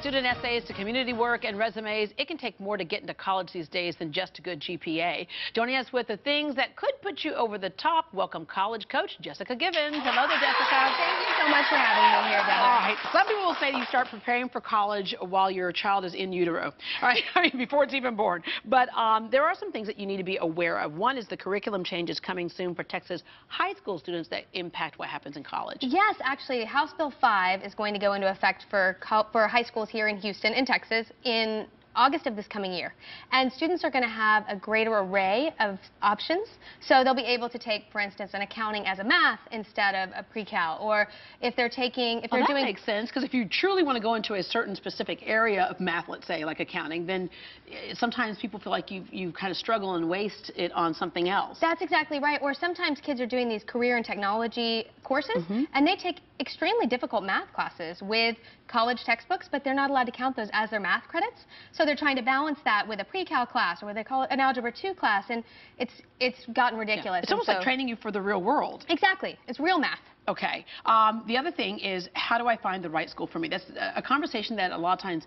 student essays to community work and resumes, it can take more to get into college these days than just a good GPA. Joining us with the things that could put you over the top, welcome college coach Jessica Givens. Hello there, Jessica. Thank you so much for having me here, Deborah. All right. Some people will say that you start preparing for college while your child is in utero, all right, before it's even born. But there are some things that you need to be aware of. One is the curriculum changes coming soon for Texas high school students that impact what happens in college. Yes, actually, House Bill 5 is going to go into effect for high schools here in Houston, in Texas, in August of this coming year. And students are going to have a greater array of options. So they'll be able to take, for instance, an accounting as a math instead of a pre-cal. Or if they're taking, if they're that doing... makes sense, because if you truly want to go into a certain specific area of math, let's say, like accounting, then sometimes people feel like you kind of struggle and waste it on something else. That's exactly right. Or sometimes kids are doing these career and technology courses, and they take extremely difficult math classes with college textbooks, but they're not allowed to count those as their math credits. So they're trying to balance that with a pre-cal class, or they call it an Algebra 2 class, and it's gotten ridiculous. Yeah. It's almost like training you for the real world. Exactly. It's real math. Okay. The other thing is, how do I find the right school for me? That's a conversation that a lot of times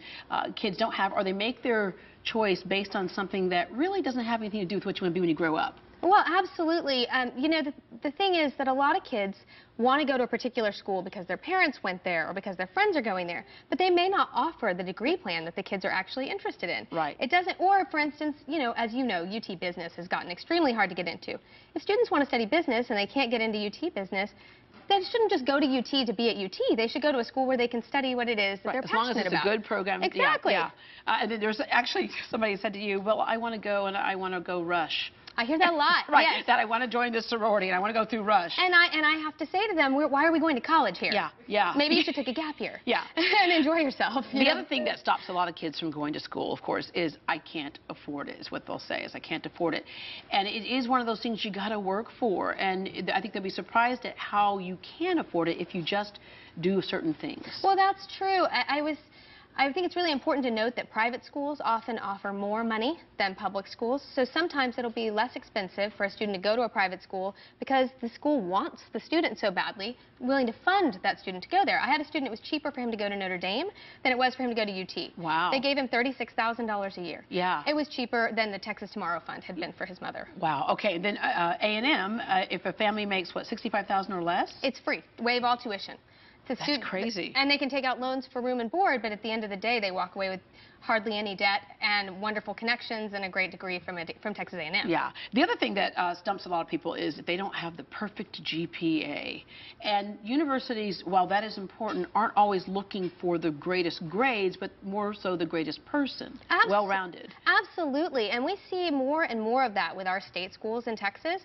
kids don't have, or they make their choice based on something that really doesn't have anything to do with what you want to be when you grow up. Well, absolutely. You know, the thing is that a lot of kids want to go to a particular school because their parents went there or because their friends are going there, but they may not offer the degree plan that the kids are actually interested in. Right. It doesn't, or for instance, you know, as you know, UT Business has gotten extremely hard to get into. If students want to study business and they can't get into UT Business, they shouldn't just go to UT to be at UT. They should go to a school where they can study what it is that they're passionate about. As long as it's a good program. Exactly. Yeah. And then there's actually somebody said to you, well, I want to go and I want to go Rush. I hear that a lot. Right, yes. That I want to join this sorority and I want to go through Rush. And I have to say to them, why are we going to college here? Yeah, yeah. Maybe you should take a gap year. Yeah. And enjoy yourself. The other thing that stops a lot of kids from going to school, of course, is I can't afford it, is what they'll say, is I can't afford it. And it is one of those things you got to work for. And I think they'll be surprised at how you can afford it if you just do certain things. Well, that's true. I think it's really important to note that private schools often offer more money than public schools. So sometimes it'll be less expensive for a student to go to a private school because the school wants the student so badly, willing to fund that student to go there. I had a student, it was cheaper for him to go to Notre Dame than it was for him to go to UT. Wow. They gave him $36,000 a year. Yeah. It was cheaper than the Texas Tomorrow Fund had been for his mother. Wow. Okay. Then A&M, if a family makes, what, $65,000 or less? It's free. Waive all tuition. That's crazy. And they can take out loans for room and board, but at the end of the day, they walk away with hardly any debt and wonderful connections and a great degree from Texas A&M. Yeah. The other thing that stumps a lot of people is that they don't have the perfect GPA. And universities, while that is important, aren't always looking for the greatest grades, but more so the greatest person, well-rounded. Absolutely. And we see more and more of that with our state schools in Texas.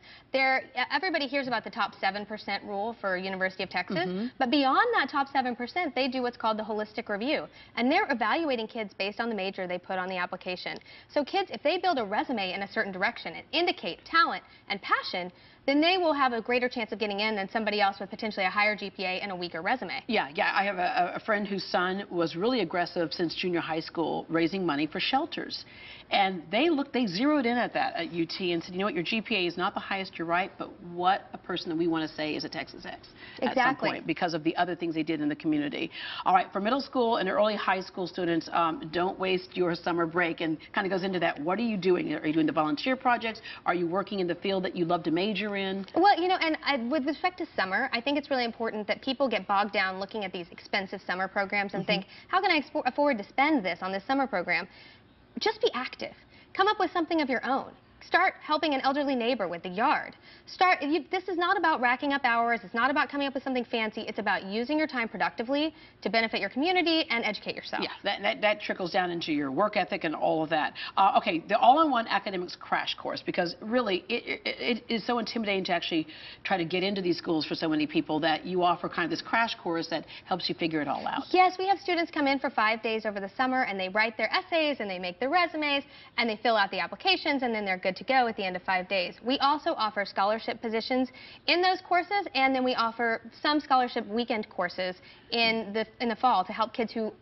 Everybody hears about the top 7% rule for University of Texas, but beyond that top 7%, they do what's called the holistic review. And they're evaluating kids based on the major they put on the application. So kids, if they build a resume in a certain direction and indicate talent and passion, then they will have a greater chance of getting in than somebody else with potentially a higher GPA and a weaker resume. Yeah. I have a friend whose son was really aggressive since junior high school, raising money for shelters. And they zeroed in at that at UT and said, you know what, your GPA is not the highest, you're right, but what a person that we want to say is a Texas X at some point because of the other things they did in the community. All right, for middle school and early high school students, don't waste your summer break, and kind of goes into that. What are you doing? Are you doing the volunteer projects? Are you working in the field that you love to major in? Well, you know, and with respect to summer, I think it's really important that people get bogged down looking at these expensive summer programs and think, how can I afford to spend this on this summer program? Just be active. Come up with something of your own. Start helping an elderly neighbor with the yard. This is not about racking up hours. It's not about coming up with something fancy. It's about using your time productively to benefit your community and educate yourself. Yeah, that trickles down into your work ethic and all of that. Okay, the all-in-one academics crash course, because really it is so intimidating to actually try to get into these schools for so many people that you offer kind of this crash course that helps you figure it all out. Yes, we have students come in for 5 days over the summer, and they write their essays, and they make their resumes, and they fill out the applications, and then they're good to go at the end of 5 days. We also offer scholarship positions in those courses, and then we offer some scholarship weekend courses in the fall to help kids who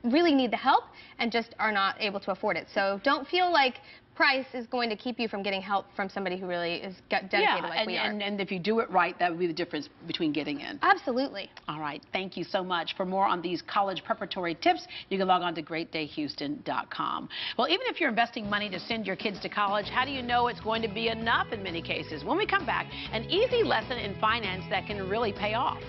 really need the help and just are not able to afford it. So don't feel like price is going to keep you from getting help from somebody who really is dedicated like we are. And if you do it right, that would be the difference between getting in. Absolutely. All right. Thank you so much. For more on these college preparatory tips, you can log on to greatdayhouston.com. Well, even if you're investing money to send your kids to college, how do you know it's going to be enough in many cases? When we come back, an easy lesson in finance that can really pay off.